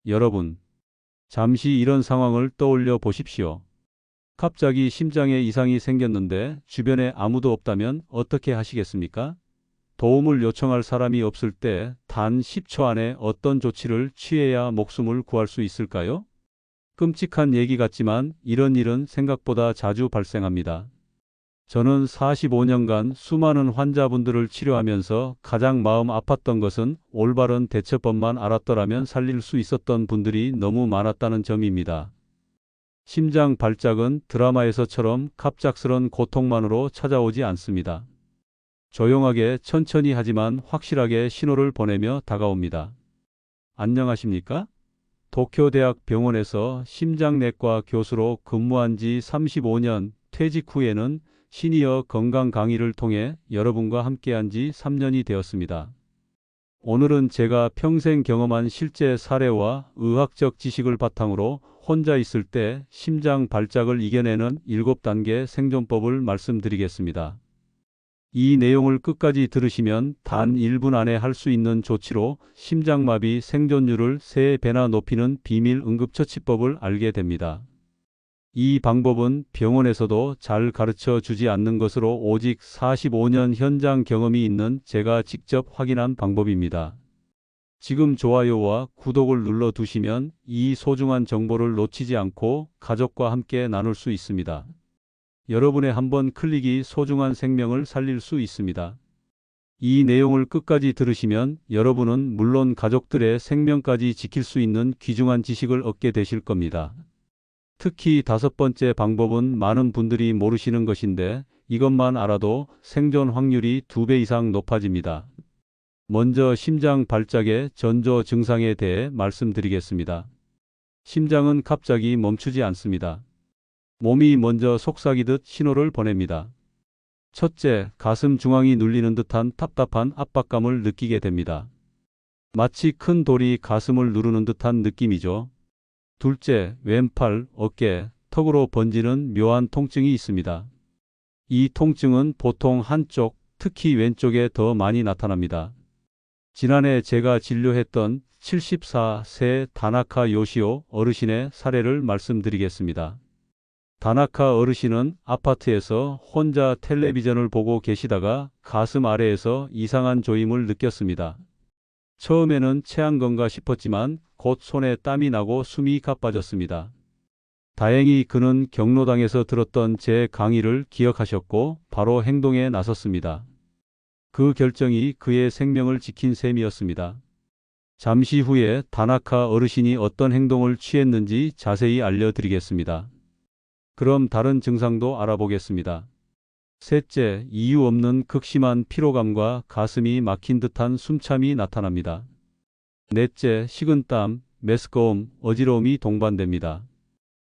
여러분, 잠시 이런 상황을 떠올려 보십시오. 갑자기 심장에 이상이 생겼는데 주변에 아무도 없다면 어떻게 하시겠습니까? 도움을 요청할 사람이 없을 때 단 10초 안에 어떤 조치를 취해야 목숨을 구할 수 있을까요? 끔찍한 얘기 같지만 이런 일은 생각보다 자주 발생합니다. 저는 45년간 수많은 환자분들을 치료하면서 가장 마음 아팠던 것은 올바른 대처법만 알았더라면 살릴 수 있었던 분들이 너무 많았다는 점입니다. 심장 발작은 드라마에서처럼 갑작스런 고통만으로 찾아오지 않습니다. 조용하게 천천히 하지만 확실하게 신호를 보내며 다가옵니다. 안녕하십니까? 도쿄대학 병원에서 심장내과 교수로 근무한 지 35년, 퇴직 후에는 시니어 건강 강의를 통해 여러분과 함께한 지 3년이 되었습니다. 오늘은 제가 평생 경험한 실제 사례와 의학적 지식을 바탕으로 혼자 있을 때 심장 발작을 이겨내는 7단계 생존법을 말씀드리겠습니다. 이 내용을 끝까지 들으시면 단 1분 안에 할 수 있는 조치로 심장마비 생존율을 3배나 높이는 비밀 응급처치법을 알게 됩니다. 이 방법은 병원에서도 잘 가르쳐 주지 않는 것으로 오직 45년 현장 경험이 있는 제가 직접 확인한 방법입니다. 지금 좋아요와 구독을 눌러 두시면 이 소중한 정보를 놓치지 않고 가족과 함께 나눌 수 있습니다. 여러분의 한 번 클릭이 소중한 생명을 살릴 수 있습니다. 이 내용을 끝까지 들으시면 여러분은 물론 가족들의 생명까지 지킬 수 있는 귀중한 지식을 얻게 되실 겁니다. 특히 5번째 방법은 많은 분들이 모르시는 것인데 이것만 알아도 생존 확률이 2배 이상 높아집니다. 먼저 심장 발작의 전조 증상에 대해 말씀드리겠습니다. 심장은 갑자기 멈추지 않습니다. 몸이 먼저 속삭이듯 신호를 보냅니다. 첫째, 가슴 중앙이 눌리는 듯한 답답한 압박감을 느끼게 됩니다. 마치 큰 돌이 가슴을 누르는 듯한 느낌이죠. 둘째, 왼팔, 어깨, 턱으로 번지는 묘한 통증이 있습니다. 이 통증은 보통 한쪽, 특히 왼쪽에 더 많이 나타납니다. 지난해 제가 진료했던 74세 다나카 요시오 어르신의 사례를 말씀드리겠습니다. 다나카 어르신은 아파트에서 혼자 텔레비전을 보고 계시다가 가슴 아래에서 이상한 조임을 느꼈습니다. 처음에는 체한 건가 싶었지만 곧 손에 땀이 나고 숨이 가빠졌습니다. 다행히 그는 경로당에서 들었던 제 강의를 기억하셨고 바로 행동에 나섰습니다. 그 결정이 그의 생명을 지킨 셈이었습니다. 잠시 후에 다나카 어르신이 어떤 행동을 취했는지 자세히 알려드리겠습니다. 그럼 다른 증상도 알아보겠습니다. 셋째, 이유 없는 극심한 피로감과 가슴이 막힌 듯한 숨참이 나타납니다. 넷째, 식은땀, 메스꺼움, 어지러움이 동반됩니다.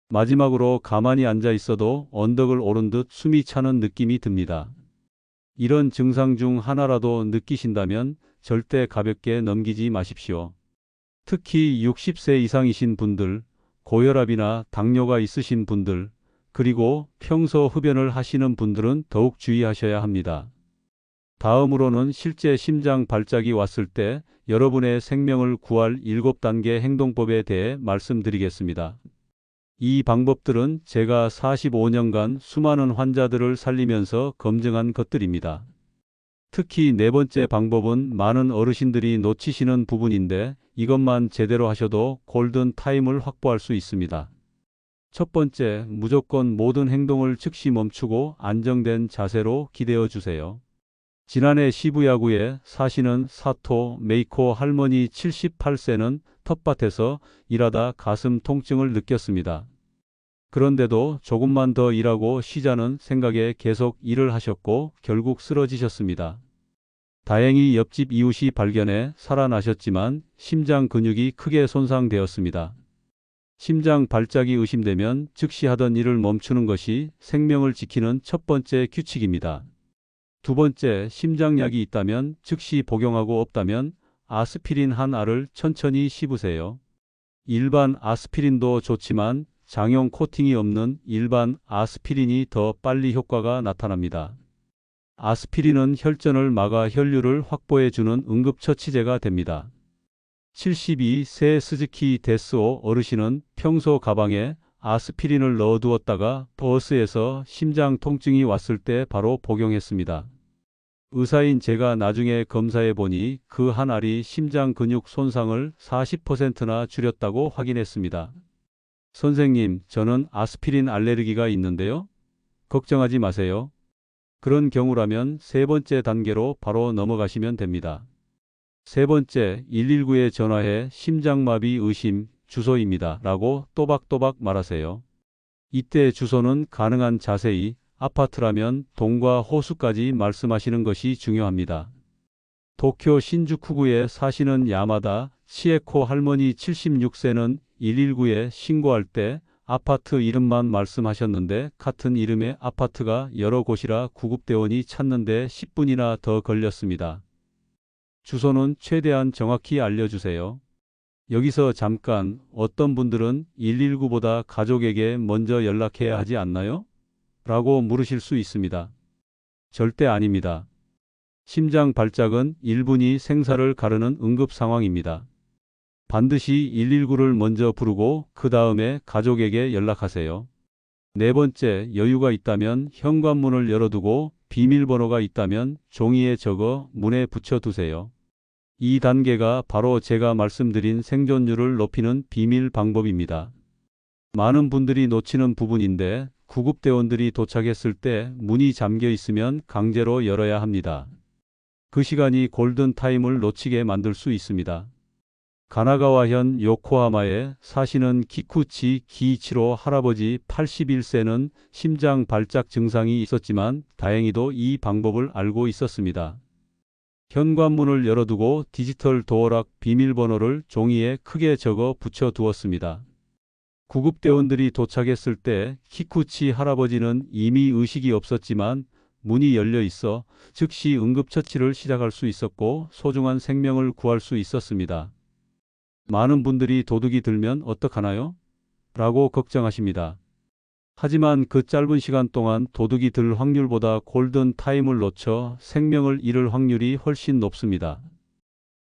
마지막으로 가만히 앉아 있어도 언덕을 오른 듯 숨이 차는 느낌이 듭니다. 이런 증상 중 하나라도 느끼신다면 절대 가볍게 넘기지 마십시오. 특히 60세 이상이신 분들, 고혈압이나 당뇨가 있으신 분들, 그리고 평소 흡연을 하시는 분들은 더욱 주의하셔야 합니다. 다음으로는 실제 심장 발작이 왔을 때 여러분의 생명을 구할 7단계 행동법에 대해 말씀드리겠습니다. 이 방법들은 제가 45년간 수많은 환자들을 살리면서 검증한 것들입니다. 특히 4번째 방법은 많은 어르신들이 놓치시는 부분인데 이것만 제대로 하셔도 골든 타임을 확보할 수 있습니다. 첫 번째, 무조건 모든 행동을 즉시 멈추고 안정된 자세로 기대어 주세요. 지난해 시부야구에 사시는 사토 메이코 할머니 78세는 텃밭에서 일하다 가슴 통증을 느꼈습니다. 그런데도 조금만 더 일하고 쉬자는 생각에 계속 일을 하셨고 결국 쓰러지셨습니다. 다행히 옆집 이웃이 발견해 살아나셨지만 심장 근육이 크게 손상되었습니다. 심장 발작이 의심되면 즉시 하던 일을 멈추는 것이 생명을 지키는 첫 번째 규칙입니다. 두 번째, 심장약이 있다면 즉시 복용하고 없다면 아스피린 한 알을 천천히 씹으세요. 일반 아스피린도 좋지만 장용 코팅이 없는 일반 아스피린이 더 빨리 효과가 나타납니다. 아스피린은 혈전을 막아 혈류를 확보해 주는 응급처치제가 됩니다. 72세 스즈키 데스오 어르신은 평소 가방에 아스피린을 넣어두었다가 버스에서 심장 통증이 왔을 때 바로 복용했습니다. 의사인 제가 나중에 검사해 보니 그 한 알이 심장 근육 손상을 40%나 줄였다고 확인했습니다. 선생님, 저는 아스피린 알레르기가 있는데요. 걱정하지 마세요. 그런 경우라면 세 번째 단계로 바로 넘어가시면 됩니다. 세 번째, 119에 전화해 심장마비 의심 주소입니다. 라고 또박또박 말하세요. 이때 주소는 가능한 자세히 아파트라면 동과 호수까지 말씀하시는 것이 중요합니다. 도쿄 신주쿠구에 사시는 야마다 치에코 할머니 76세는 119에 신고할 때 아파트 이름만 말씀하셨는데 같은 이름의 아파트가 여러 곳이라 구급대원이 찾는데 10분이나 더 걸렸습니다. 주소는 최대한 정확히 알려주세요. 여기서 잠깐, 어떤 분들은 119보다 가족에게 먼저 연락해야 하지 않나요? 라고 물으실 수 있습니다. 절대 아닙니다. 심장 발작은 1분이 생사를 가르는 응급 상황입니다. 반드시 119를 먼저 부르고 그 다음에 가족에게 연락하세요. 네 번째, 여유가 있다면 현관문을 열어두고 비밀번호가 있다면 종이에 적어 문에 붙여두세요. 이 단계가 바로 제가 말씀드린 생존율을 높이는 비밀 방법입니다. 많은 분들이 놓치는 부분인데 구급대원들이 도착했을 때 문이 잠겨 있으면 강제로 열어야 합니다. 그 시간이 골든타임을 놓치게 만들 수 있습니다. 가나가와현 요코하마에 사시는 키쿠치 기이치로 할아버지 81세는 심장 발작 증상이 있었지만 다행히도 이 방법을 알고 있었습니다. 현관문을 열어두고 디지털 도어락 비밀번호를 종이에 크게 적어 붙여두었습니다. 구급대원들이 도착했을 때 키쿠치 할아버지는 이미 의식이 없었지만 문이 열려 있어 즉시 응급처치를 시작할 수 있었고 소중한 생명을 구할 수 있었습니다. 많은 분들이 도둑이 들면 어떡하나요? 라고 걱정하십니다. 하지만 그 짧은 시간 동안 도둑이 들 확률보다 골든타임을 놓쳐 생명을 잃을 확률이 훨씬 높습니다.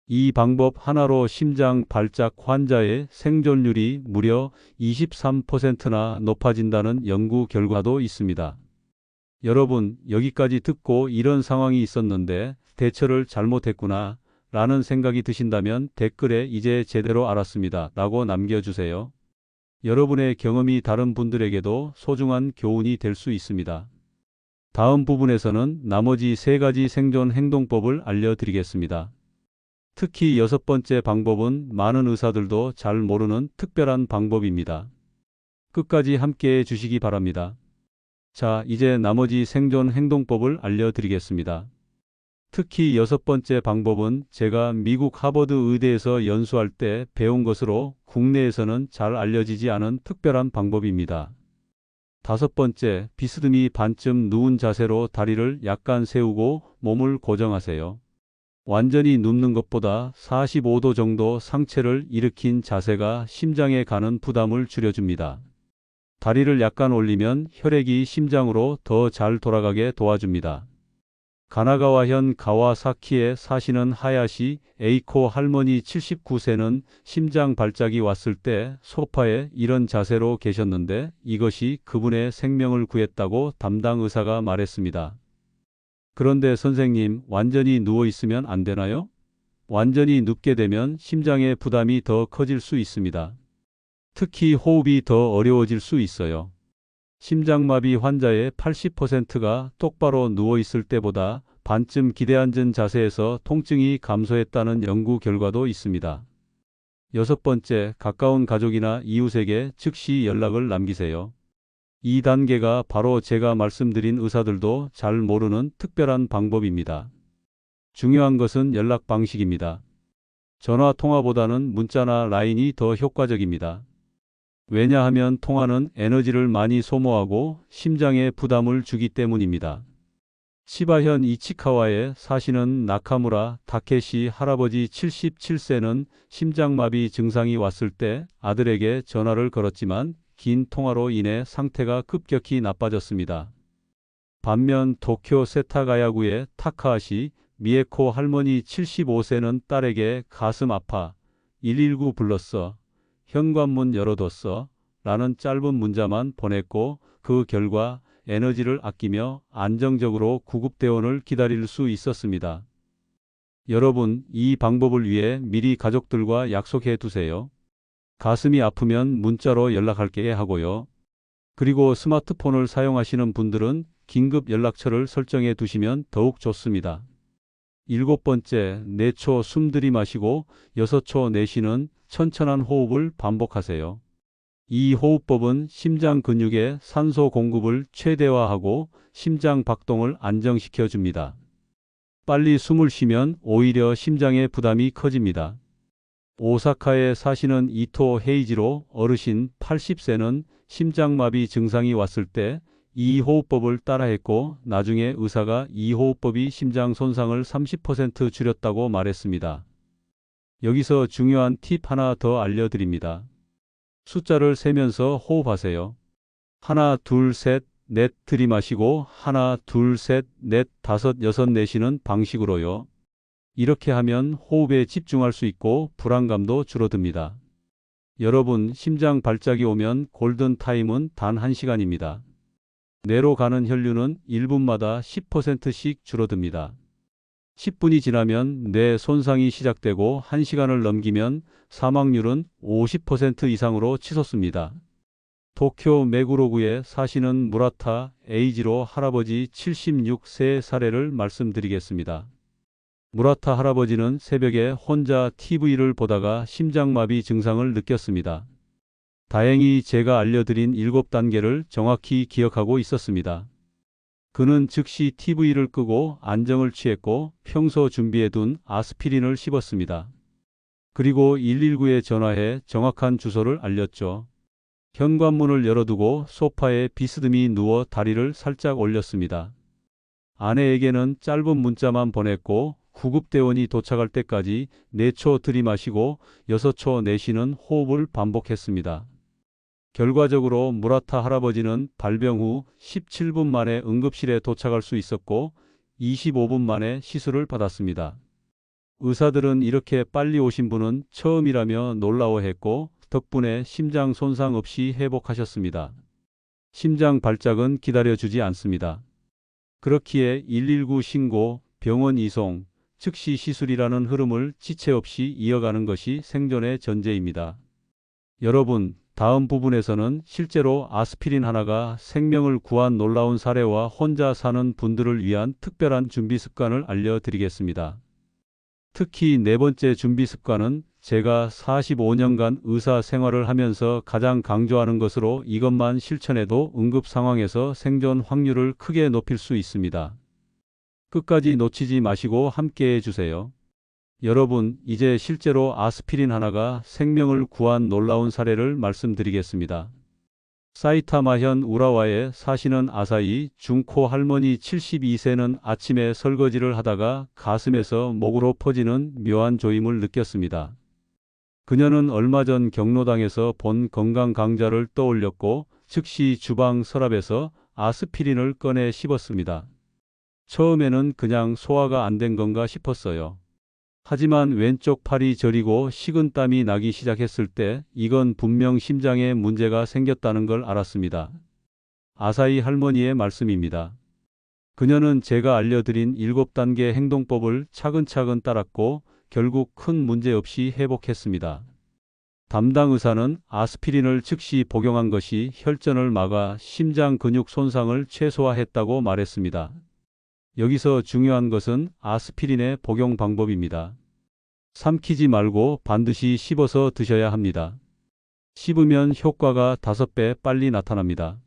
이 방법 하나로 심장 발작 환자의 생존율이 무려 23%나 높아진다는 연구 결과도 있습니다. 여러분, 여기까지 듣고 이런 상황이 있었는데 대처를 잘못했구나 라는 생각이 드신다면 댓글에 이제 제대로 알았습니다 라고 남겨주세요. 여러분의 경험이 다른 분들에게도 소중한 교훈이 될 수 있습니다. 다음 부분에서는 나머지 세 가지 생존 행동법을 알려드리겠습니다. 특히 여섯 번째 방법은 많은 의사들도 잘 모르는 특별한 방법입니다. 끝까지 함께해 주시기 바랍니다. 자, 이제 나머지 생존 행동법을 알려드리겠습니다. 특히 여섯 번째 방법은 제가 미국 하버드 의대에서 연수할 때 배운 것으로 국내에서는 잘 알려지지 않은 특별한 방법입니다. 다섯 번째, 비스듬히 반쯤 누운 자세로 다리를 약간 세우고 몸을 고정하세요. 완전히 눕는 것보다 45도 정도 상체를 일으킨 자세가 심장에 가는 부담을 줄여줍니다. 다리를 약간 올리면 혈액이 심장으로 더 잘 돌아가게 도와줍니다. 가나가와현 가와사키에 사시는 하야시 에이코 할머니 79세는 심장 발작이 왔을 때 소파에 이런 자세로 계셨는데 이것이 그분의 생명을 구했다고 담당 의사가 말했습니다. 그런데 선생님, 완전히 누워 있으면 안 되나요? 완전히 눕게 되면 심장의 부담이 더 커질 수 있습니다. 특히 호흡이 더 어려워질 수 있어요. 심장마비 환자의 80%가 똑바로 누워 있을 때보다 반쯤 기대앉은 자세에서 통증이 감소했다는 연구 결과도 있습니다. 여섯 번째, 가까운 가족이나 이웃에게 즉시 연락을 남기세요. 이 단계가 바로 제가 말씀드린 의사들도 잘 모르는 특별한 방법입니다. 중요한 것은 연락 방식입니다. 전화 통화보다는 문자나 라인이 더 효과적입니다. 왜냐하면 통화는 에너지를 많이 소모하고 심장에 부담을 주기 때문입니다. 치바현 이치카와에 사시는 나카무라 다케시 할아버지 77세는 심장마비 증상이 왔을 때 아들에게 전화를 걸었지만 긴 통화로 인해 상태가 급격히 나빠졌습니다. 반면 도쿄 세타가야구의 타카하시 미에코 할머니 75세는 딸에게 가슴 아파, 119 불렀어. 현관문 열어뒀어. 라는 짧은 문자만 보냈고 그 결과 에너지를 아끼며 안정적으로 구급대원을 기다릴 수 있었습니다. 여러분, 이 방법을 위해 미리 가족들과 약속해 두세요. 가슴이 아프면 문자로 연락할게 하고요. 그리고 스마트폰을 사용하시는 분들은 긴급 연락처를 설정해 두시면 더욱 좋습니다. 7번째, 4초 숨 들이마시고 6초 내쉬는 천천한 호흡을 반복하세요. 이 호흡법은 심장 근육의 산소 공급을 최대화하고 심장 박동을 안정시켜 줍니다. 빨리 숨을 쉬면 오히려 심장의 부담이 커집니다. 오사카에 사시는 이토 헤이지로 어르신 80세는 심장마비 증상이 왔을 때 이 호흡법을 따라했고 나중에 의사가 이 호흡법이 심장 손상을 30% 줄였다고 말했습니다. 여기서 중요한 팁 하나 더 알려드립니다. 숫자를 세면서 호흡하세요. 하나, 둘, 셋, 넷 들이마시고 하나, 둘, 셋, 넷, 다섯, 여섯 내쉬는 방식으로요. 이렇게 하면 호흡에 집중할 수 있고 불안감도 줄어듭니다. 여러분, 심장 발작이 오면 골든타임은 단 1시간입니다. 뇌로 가는 혈류는 1분마다 10%씩 줄어듭니다. 10분이 지나면 뇌 손상이 시작되고 1시간을 넘기면 사망률은 50% 이상으로 치솟습니다. 도쿄 메구로구에 사시는 무라타 에이지로 할아버지 76세 사례를 말씀드리겠습니다. 무라타 할아버지는 새벽에 혼자 TV를 보다가 심장마비 증상을 느꼈습니다. 다행히 제가 알려드린 7단계를 정확히 기억하고 있었습니다. 그는 즉시 TV를 끄고 안정을 취했고 평소 준비해둔 아스피린을 씹었습니다. 그리고 119에 전화해 정확한 주소를 알렸죠. 현관문을 열어두고 소파에 비스듬히 누워 다리를 살짝 올렸습니다. 아내에게는 짧은 문자만 보냈고 구급대원이 도착할 때까지 4초 들이마시고 6초 내쉬는 호흡을 반복했습니다. 결과적으로 무라타 할아버지는 발병 후 17분 만에 응급실에 도착할 수 있었고 25분 만에 시술을 받았습니다. 의사들은 이렇게 빨리 오신 분은 처음이라며 놀라워했고 덕분에 심장 손상 없이 회복하셨습니다. 심장 발작은 기다려주지 않습니다. 그렇기에 119 신고, 병원 이송, 즉시 시술이라는 흐름을 지체 없이 이어가는 것이 생존의 전제입니다. 여러분, 다음 부분에서는 실제로 아스피린 하나가 생명을 구한 놀라운 사례와 혼자 사는 분들을 위한 특별한 준비 습관을 알려드리겠습니다. 특히 4번째 준비 습관은 제가 45년간 의사 생활을 하면서 가장 강조하는 것으로 이것만 실천해도 응급 상황에서 생존 확률을 크게 높일 수 있습니다. 끝까지 놓치지 마시고 함께 해주세요. 여러분, 이제 실제로 아스피린 하나가 생명을 구한 놀라운 사례를 말씀드리겠습니다. 사이타마현 우라와에 사시는 아사히 중코 할머니 72세는 아침에 설거지를 하다가 가슴에서 목으로 퍼지는 묘한 조임을 느꼈습니다. 그녀는 얼마 전 경로당에서 본 건강 강좌를 떠올렸고 즉시 주방 서랍에서 아스피린을 꺼내 씹었습니다. 처음에는 그냥 소화가 안 된 건가 싶었어요. 하지만 왼쪽 팔이 저리고 식은땀이 나기 시작했을 때 이건 분명 심장에 문제가 생겼다는 걸 알았습니다. 아사히 할머니의 말씀입니다. 그녀는 제가 알려드린 7단계 행동법을 차근차근 따랐고 결국 큰 문제 없이 회복했습니다. 담당 의사는 아스피린을 즉시 복용한 것이 혈전을 막아 심장 근육 손상을 최소화했다고 말했습니다. 여기서 중요한 것은 아스피린의 복용 방법입니다. 삼키지 말고 반드시 씹어서 드셔야 합니다. 씹으면 효과가 5배 빨리 나타납니다.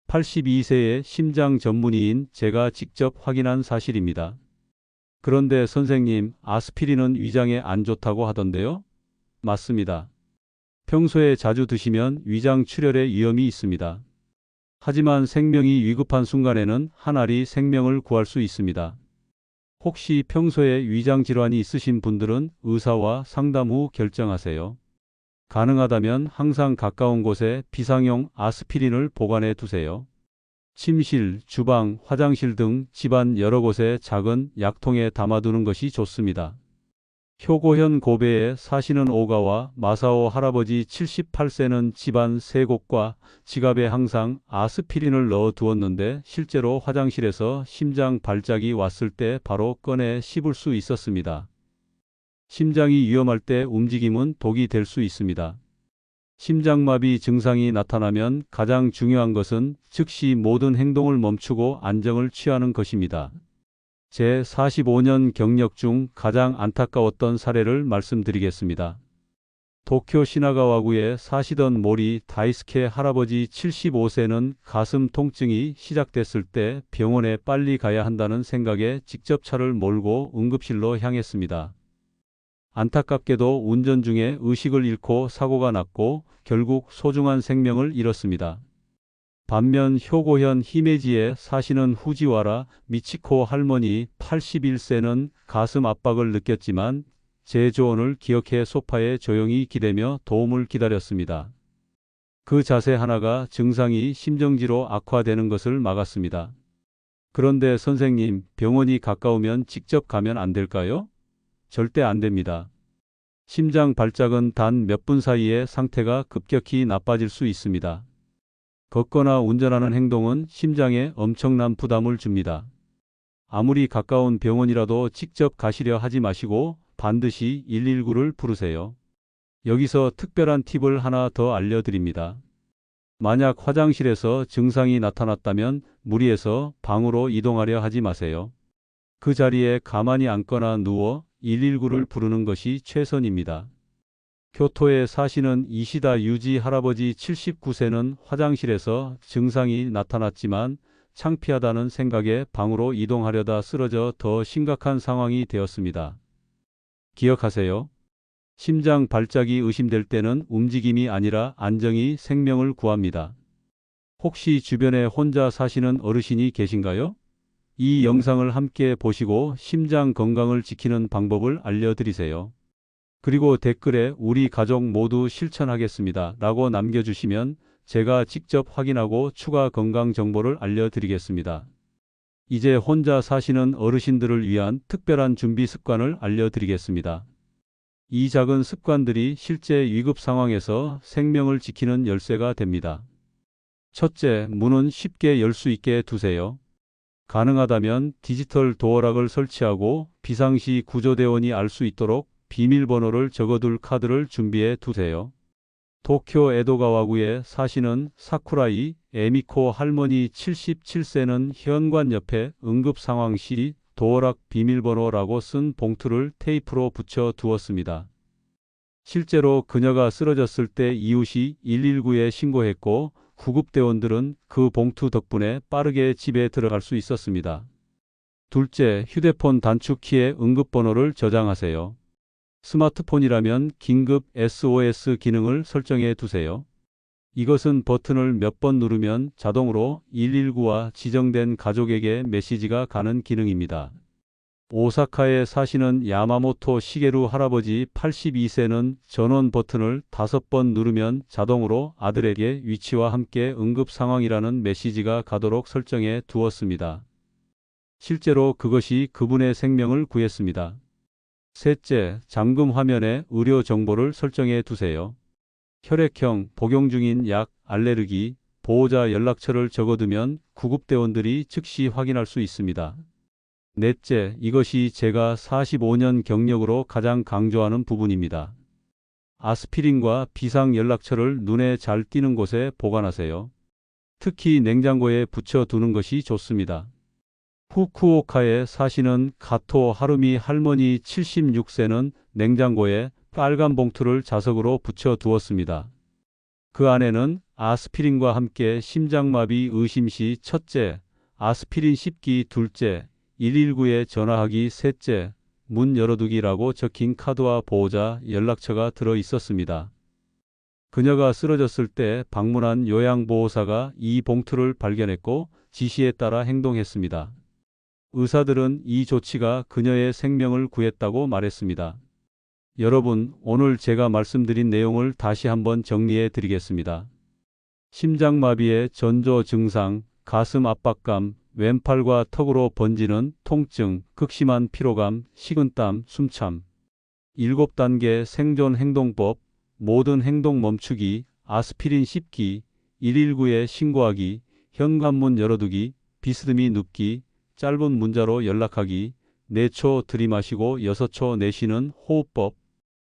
82세의 심장 전문의인 제가 직접 확인한 사실입니다. 그런데 선생님, 아스피린은 위장에 안 좋다고 하던데요? 맞습니다. 평소에 자주 드시면 위장 출혈의 위험이 있습니다. 하지만 생명이 위급한 순간에는 한 알이 생명을 구할 수 있습니다. 혹시 평소에 위장 질환이 있으신 분들은 의사와 상담 후 결정하세요. 가능하다면 항상 가까운 곳에 비상용 아스피린을 보관해 두세요. 침실, 주방, 화장실 등 집안 여러 곳에 작은 약통에 담아두는 것이 좋습니다. 효고현 고베에 사시는 오가와 마사오 할아버지 78세는 집안 세 곳과 지갑에 항상 아스피린을 넣어 두었는데 실제로 화장실에서 심장 발작이 왔을 때 바로 꺼내 씹을 수 있었습니다. 심장이 위험할 때 움직임은 독이 될 수 있습니다. 심장마비 증상이 나타나면 가장 중요한 것은 즉시 모든 행동을 멈추고 안정을 취하는 것입니다. 제 45년 경력 중 가장 안타까웠던 사례를 말씀드리겠습니다. 도쿄 시나가와구에 사시던 모리 다이스케 할아버지 75세는 가슴 통증이 시작됐을 때 병원에 빨리 가야 한다는 생각에 직접 차를 몰고 응급실로 향했습니다. 안타깝게도 운전 중에 의식을 잃고 사고가 났고 결국 소중한 생명을 잃었습니다. 반면 효고현 히메지에 사시는 후지와라 미치코 할머니 81세는 가슴 압박을 느꼈지만 제 조언을 기억해 소파에 조용히 기대며 도움을 기다렸습니다. 그 자세 하나가 증상이 심정지로 악화되는 것을 막았습니다. 그런데 선생님, 병원이 가까우면 직접 가면 안 될까요? 절대 안 됩니다. 심장 발작은 단 몇 분 사이에 상태가 급격히 나빠질 수 있습니다. 걷거나 운전하는 행동은 심장에 엄청난 부담을 줍니다. 아무리 가까운 병원이라도 직접 가시려 하지 마시고 반드시 119를 부르세요. 여기서 특별한 팁을 하나 더 알려드립니다. 만약 화장실에서 증상이 나타났다면 무리해서 방으로 이동하려 하지 마세요. 그 자리에 가만히 앉거나 누워 119를 부르는 것이 최선입니다. 교토에 사시는 이시다 유지 할아버지 79세는 화장실에서 증상이 나타났지만 창피하다는 생각에 방으로 이동하려다 쓰러져 더 심각한 상황이 되었습니다. 기억하세요. 심장 발작이 의심될 때는 움직임이 아니라 안정이 생명을 구합니다. 혹시 주변에 혼자 사시는 어르신이 계신가요? 이 영상을 함께 보시고 심장 건강을 지키는 방법을 알려드리세요. 그리고 댓글에 우리 가족 모두 실천하겠습니다 라고 남겨주시면 제가 직접 확인하고 추가 건강 정보를 알려드리겠습니다. 이제 혼자 사시는 어르신들을 위한 특별한 준비 습관을 알려드리겠습니다. 이 작은 습관들이 실제 위급 상황에서 생명을 지키는 열쇠가 됩니다. 첫째, 문은 쉽게 열 수 있게 두세요. 가능하다면 디지털 도어락을 설치하고 비상시 구조대원이 알 수 있도록 비밀번호를 적어둘 카드를 준비해 두세요. 도쿄 에도가와구에 사시는 사쿠라이 에미코 할머니 77세는 현관 옆에 응급 상황 시 도어락 비밀번호라고 쓴 봉투를 테이프로 붙여 두었습니다. 실제로 그녀가 쓰러졌을 때 이웃이 119에 신고했고 구급대원들은 그 봉투 덕분에 빠르게 집에 들어갈 수 있었습니다. 둘째, 휴대폰 단축키에 응급번호를 저장하세요. 스마트폰이라면 긴급 SOS 기능을 설정해 두세요. 이것은 버튼을 몇 번 누르면 자동으로 119와 지정된 가족에게 메시지가 가는 기능입니다. 오사카에 사시는 야마모토 시게루 할아버지 82세는 전원 버튼을 5번 누르면 자동으로 아들에게 위치와 함께 응급 상황이라는 메시지가 가도록 설정해 두었습니다. 실제로 그것이 그분의 생명을 구했습니다. 셋째, 잠금 화면에 의료 정보를 설정해 두세요. 혈액형, 복용 중인 약, 알레르기, 보호자 연락처를 적어두면 구급대원들이 즉시 확인할 수 있습니다. 넷째, 이것이 제가 45년 경력으로 가장 강조하는 부분입니다. 아스피린과 비상 연락처를 눈에 잘 띄는 곳에 보관하세요. 특히 냉장고에 붙여두는 것이 좋습니다. 후쿠오카에 사시는 가토 하루미 할머니 76세는 냉장고에 빨간 봉투를 자석으로 붙여 두었습니다. 그 안에는 아스피린과 함께 심장마비 의심 시 첫째, 아스피린 씹기 둘째, 119에 전화하기 셋째, 문 열어두기라고 적힌 카드와 보호자 연락처가 들어 있었습니다. 그녀가 쓰러졌을 때 방문한 요양보호사가 이 봉투를 발견했고 지시에 따라 행동했습니다. 의사들은 이 조치가 그녀의 생명을 구했다고 말했습니다. 여러분, 오늘 제가 말씀드린 내용을 다시 한번 정리해 드리겠습니다. 심장마비의 전조 증상, 가슴 압박감, 왼팔과 턱으로 번지는 통증, 극심한 피로감, 식은땀, 숨참. 7단계 생존 행동법, 모든 행동 멈추기, 아스피린 씹기, 119에 신고하기, 현관문 열어두기, 비스듬히 눕기, 짧은 문자로 연락하기, 4초 들이마시고 6초 내쉬는 호흡법,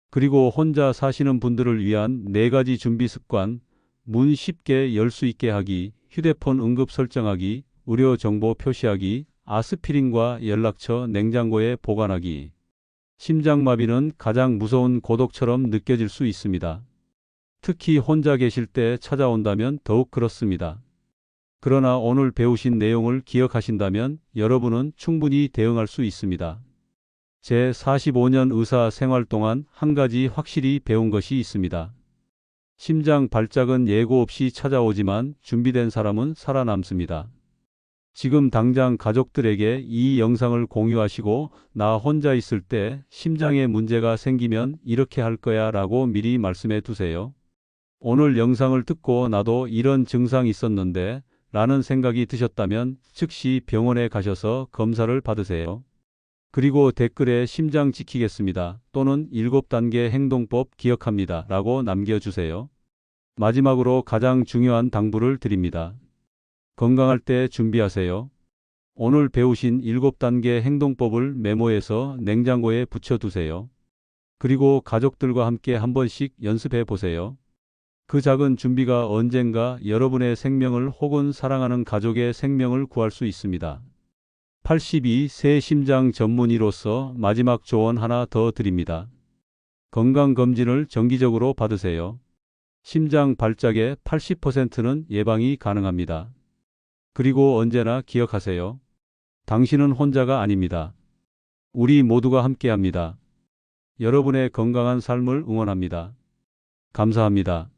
그리고 혼자 사시는 분들을 위한 4가지 준비 습관, 문 쉽게 열 수 있게 하기, 휴대폰 응급 설정하기, 의료 정보 표시하기, 아스피린과 연락처 냉장고에 보관하기. 심장마비는 가장 무서운 고독처럼 느껴질 수 있습니다. 특히 혼자 계실 때 찾아온다면 더욱 그렇습니다. 그러나 오늘 배우신 내용을 기억하신다면 여러분은 충분히 대응할 수 있습니다. 제 45년 의사 생활 동안 한 가지 확실히 배운 것이 있습니다. 심장 발작은 예고 없이 찾아오지만 준비된 사람은 살아남습니다. 지금 당장 가족들에게 이 영상을 공유하시고 나 혼자 있을 때 심장에 문제가 생기면 이렇게 할 거야 라고 미리 말씀해 두세요. 오늘 영상을 듣고 나도 이런 증상이 있었는데 라는 생각이 드셨다면 즉시 병원에 가셔서 검사를 받으세요. 그리고 댓글에 심장 지키겠습니다 또는 7단계 행동법 기억합니다 라고 남겨주세요. 마지막으로 가장 중요한 당부를 드립니다. 건강할 때 준비하세요. 오늘 배우신 7단계 행동법을 메모해서 냉장고에 붙여두세요. 그리고 가족들과 함께 한 번씩 연습해 보세요. 그 작은 준비가 언젠가 여러분의 생명을 혹은 사랑하는 가족의 생명을 구할 수 있습니다. 82세 심장 전문의로서 마지막 조언 하나 더 드립니다. 건강검진을 정기적으로 받으세요. 심장 발작의 80%는 예방이 가능합니다. 그리고 언제나 기억하세요. 당신은 혼자가 아닙니다. 우리 모두가 함께합니다. 여러분의 건강한 삶을 응원합니다. 감사합니다.